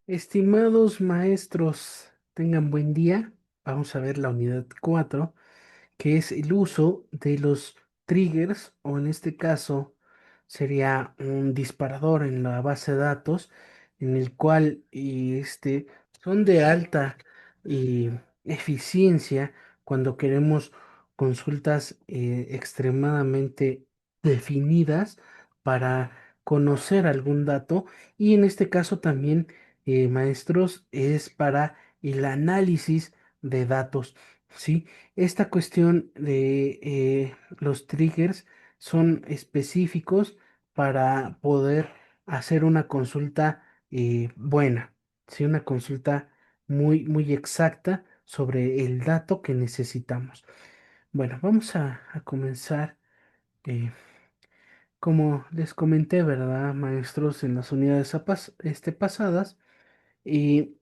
Estimados maestros, tengan buen día. Vamos a ver la unidad 4, que es el uso de los triggers, o en este caso sería un disparador en la base de datos, en el cual son de alta eficiencia cuando queremos consultas extremadamente definidas para conocer algún dato, y en este caso también, maestros, es para el análisis de datos, ¿sí? Esta cuestión de los triggers son específicos para poder hacer una consulta buena, ¿sí? Una consulta muy exacta sobre el dato que necesitamos. Bueno, vamos a comenzar. eh, Como les comenté, ¿verdad, maestros, en las unidades pasadas? Y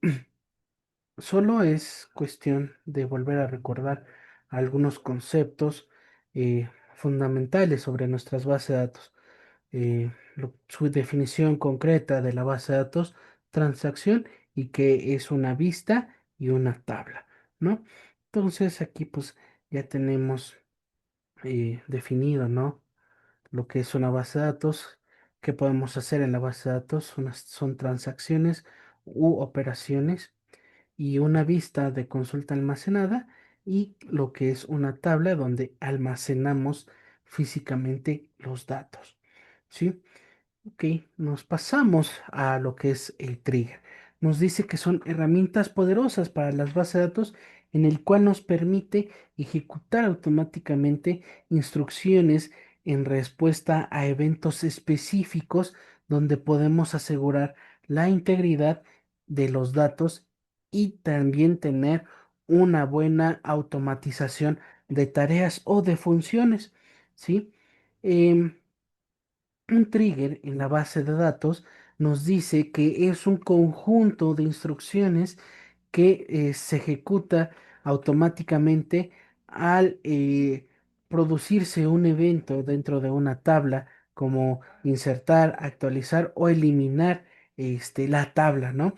solo es cuestión de volver a recordar algunos conceptos fundamentales sobre nuestras bases de datos. Su definición concreta de la base de datos, transacción, y que es una vista y una tabla, ¿no? Entonces aquí pues ya tenemos definido, ¿no? Lo que es una base de datos. ¿Qué podemos hacer en la base de datos? Son transacciones u operaciones, y una vista de consulta almacenada, y lo que es una tabla donde almacenamos físicamente los datos. ¿Sí? Ok, nos pasamos a lo que es el trigger. Nos dice que son herramientas poderosas para las bases de datos, en el cual nos permite ejecutar automáticamente instrucciones en respuesta a eventos específicos, donde podemos asegurar la integridad de los datos y también tener una buena automatización de tareas o de funciones, ¿sí? Em, un trigger en la base de datos nos dice que es un conjunto de instrucciones que se ejecuta automáticamente al producirse un evento dentro de una tabla, como insertar, actualizar o eliminar la tabla, ¿no?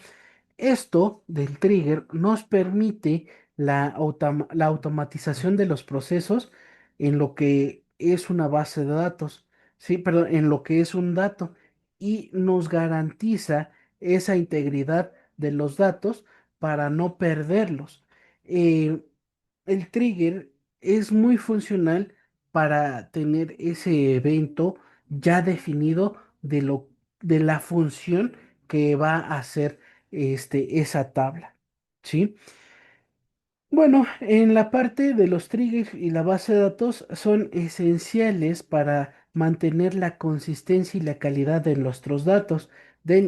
Esto del trigger nos permite la automatización de los procesos en lo que es una base de datos, sí, perdón, en lo que es un dato, y nos garantiza esa integridad de los datos para no perderlos. Eh, el trigger es muy funcional para tener ese evento ya definido de la función que va a hacer esa tabla, ¿sí? Bueno, en la parte de los triggers y la base de datos son esenciales para mantener la consistencia y la calidad de nuestros datos,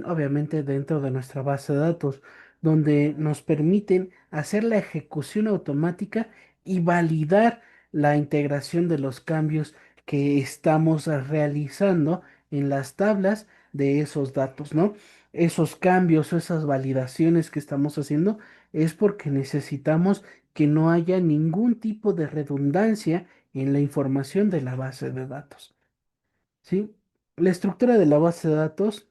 obviamente dentro de nuestra base de datos, donde nos permiten hacer la ejecución automática y validar la integración de los cambios que estamos realizando en las tablas de esos datos, ¿no? Esos cambios o esas validaciones que estamos haciendo es porque necesitamos que no haya ningún tipo de redundancia en la información de la base de datos, ¿sí? La estructura de la base de datos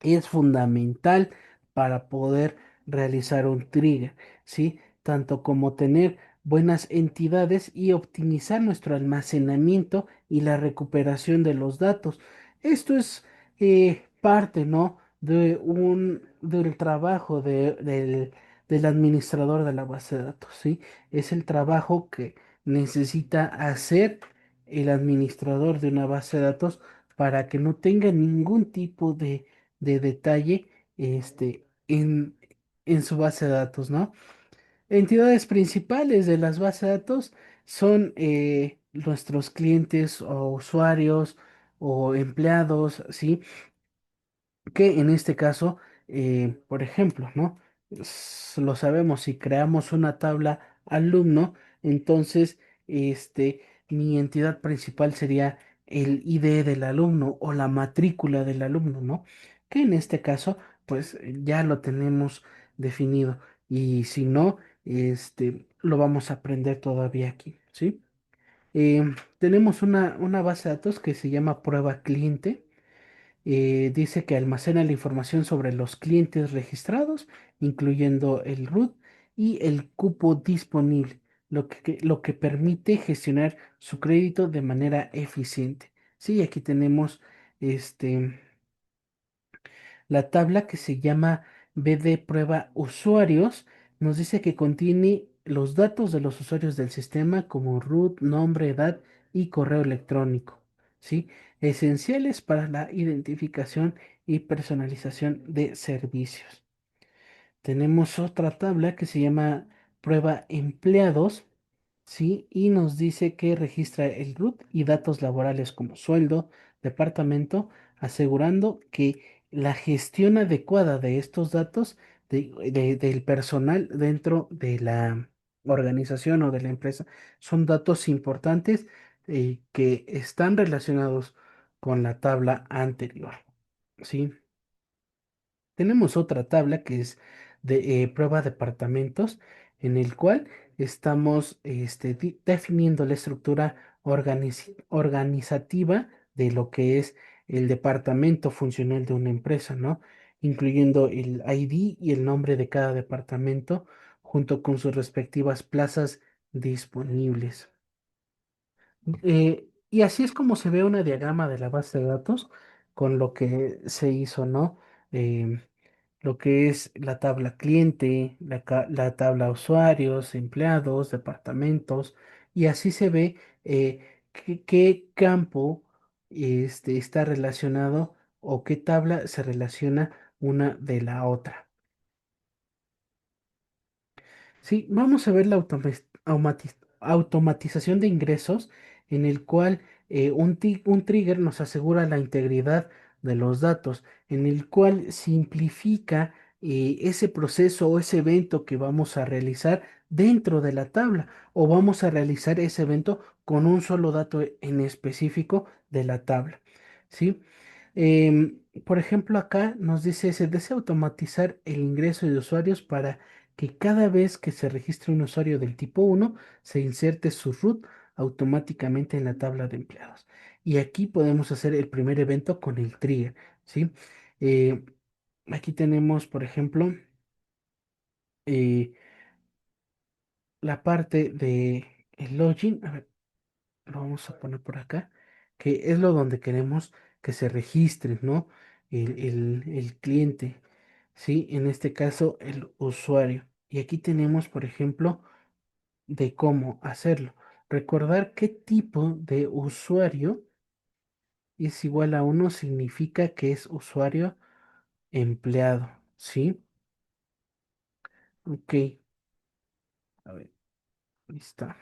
es fundamental para poder realizar un trigger, ¿sí? Tanto como tener buenas entidades y optimizar nuestro almacenamiento y la recuperación de los datos. Esto es parte, ¿no? Del trabajo del administrador de la base de datos, ¿sí? Es el trabajo que necesita hacer el administrador de una base de datos para que no tenga ningún tipo de detalle en su base de datos, ¿no? Entidades principales de las bases de datos son nuestros clientes o usuarios o empleados, ¿sí? Que en este caso, por ejemplo, ¿no? Lo sabemos, si creamos una tabla alumno, entonces, este, mi entidad principal sería el ID del alumno o la matrícula del alumno, ¿no? Que en este caso, pues ya lo tenemos definido. Y si no, lo vamos a aprender todavía aquí, ¿sí? Tenemos una base de datos que se llama prueba cliente, Dice que almacena la información sobre los clientes registrados, incluyendo el root y el cupo disponible, lo que permite gestionar su crédito de manera eficiente. Sí, aquí tenemos este, la tabla que se llama BD Prueba Usuarios. Nos dice que contiene los datos de los usuarios del sistema como root, nombre, edad y correo electrónico, ¿sí? Esenciales para la identificación y personalización de servicios. Tenemos otra tabla que se llama prueba empleados, ¿sí? Y nos dice que registra el root y datos laborales como sueldo, departamento, asegurando que la gestión adecuada de estos datos del personal dentro de la organización o de la empresa son datos importantes que están relacionados con la tabla anterior, ¿sí? Tenemos otra tabla que es de prueba de departamentos, en el cual estamos definiendo la estructura organizativa de lo que es el departamento funcional de una empresa, ¿no? Incluyendo el ID y el nombre de cada departamento, junto con sus respectivas plazas disponibles. Y así es como se ve una diagrama de la base de datos con lo que se hizo, ¿no? Em, lo que es la tabla cliente, la tabla usuarios, empleados, departamentos, y así se ve qué campo está relacionado o qué tabla se relaciona una de la otra. Sí, vamos a ver la automatización de ingresos en el cual un trigger nos asegura la integridad de los datos, en el cual simplifica ese proceso o ese evento que vamos a realizar dentro de la tabla o vamos a realizar ese evento con un solo dato en específico de la tabla. ¿Sí? Por ejemplo, acá nos dice, se desea automatizar el ingreso de usuarios para que cada vez que se registre un usuario del tipo uno se inserte su root automáticamente en la tabla de empleados. Y aquí podemos hacer el primer evento con el trigger, ¿sí? Eh, Aquí tenemos, por ejemplo, eh, la parte de el login. A ver, lo vamos a poner por acá, que es lo donde queremos que se registre, ¿no? El cliente, ¿sí? En este caso, el usuario. Y aquí tenemos, por ejemplo, de cómo hacerlo. Recordar qué tipo de usuario es igual a uno significa que es usuario empleado, ¿sí? Ok, a ver, ahí está.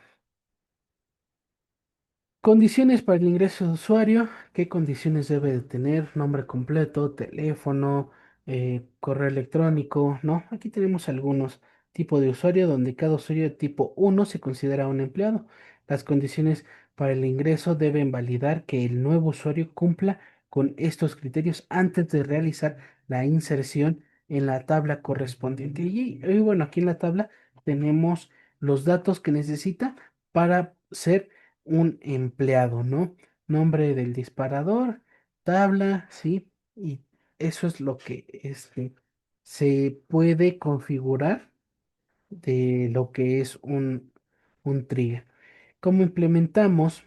Condiciones para el ingreso de usuario. ¿Qué condiciones debe de tener? Nombre completo, teléfono, correo electrónico, ¿no? Aquí tenemos algunos tipos de usuario donde cada usuario de tipo uno se considera un empleado. Las condiciones para el ingreso deben validar que el nuevo usuario cumpla con estos criterios antes de realizar la inserción en la tabla correspondiente. Y bueno, aquí en la tabla tenemos los datos que necesita para ser un empleado, ¿no? Nombre del disparador, tabla, ¿sí? Y eso es lo que se puede configurar de lo que es un trigger. ¿Cómo implementamos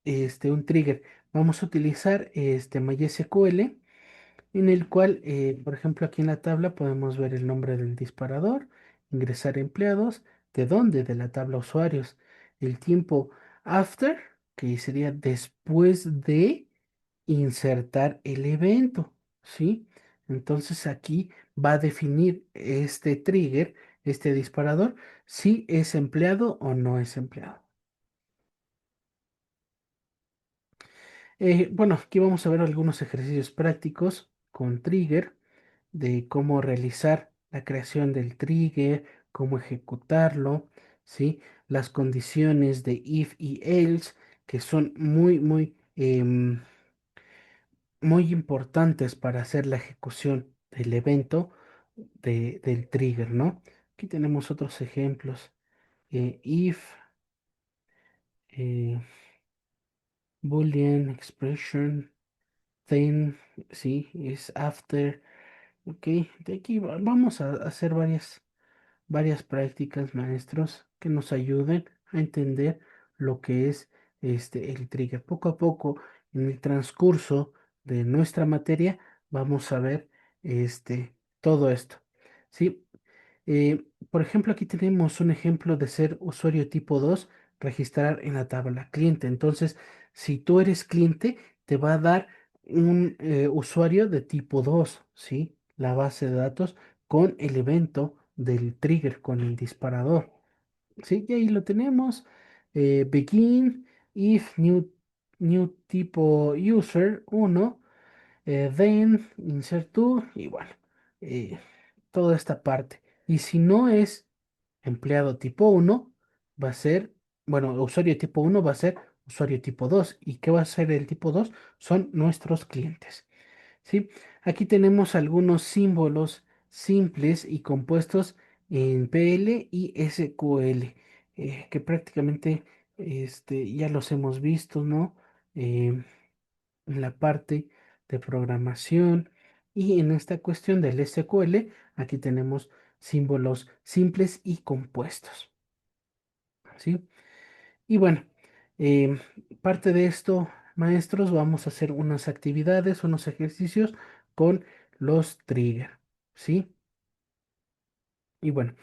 un trigger? Vamos a utilizar MySQL en el cual, por ejemplo, aquí en la tabla podemos ver el nombre del disparador, ingresar empleados, de dónde, de la tabla usuarios, el tiempo after, que sería después de insertar el evento, ¿sí? Entonces aquí va a definir este trigger, este disparador, si es empleado o no es empleado. Bueno, aquí vamos a ver algunos ejercicios prácticos con trigger, de cómo realizar la creación del trigger, cómo ejecutarlo, ¿sí? Las condiciones de if y else, que son muy importantes para hacer la ejecución del evento del trigger, ¿no? Aquí tenemos otros ejemplos. If, eh, Boolean expression, then, sí, es after. Ok, de aquí vamos a hacer varias prácticas, maestros, que nos ayuden a entender lo que es el trigger. Poco a poco, en el transcurso de nuestra materia, vamos a ver todo esto. ¿Sí? Por ejemplo, aquí tenemos un ejemplo de ser usuario tipo 2 registrar en la tabla cliente. Entonces, si tú eres cliente, te va a dar un usuario de tipo 2, ¿sí? La base de datos con el evento del trigger, con el disparador. ¿Sí? Y ahí lo tenemos. Begin, if new tipo user 1, then insert to, y bueno, eh, toda esta parte. Y si no es empleado tipo 1 va a ser, bueno, usuario tipo 1 va a ser usuario tipo 2. ¿Y qué va a ser el tipo 2? Son nuestros clientes. ¿Sí? Aquí tenemos algunos símbolos simples y compuestos en PL y SQL, que prácticamente ya los hemos visto, ¿no? En la parte de programación y en esta cuestión del SQL, aquí tenemos símbolos simples y compuestos, ¿sí? Y bueno, em, parte de esto, maestros, vamos a hacer unas actividades, unos ejercicios con los trigger, ¿sí? Y bueno,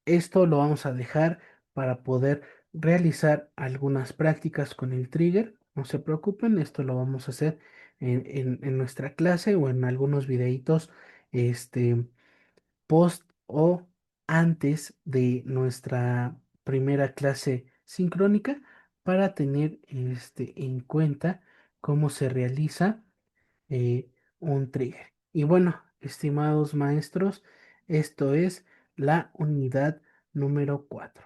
esto lo vamos a dejar para poder realizar algunas prácticas con el trigger. No se preocupen, esto lo vamos a hacer en nuestra clase o en algunos videitos este, post o antes de nuestra primera clase sincrónica para tener en cuenta cómo se realiza un trigger. Y bueno, estimados maestros, esto es la unidad número 4.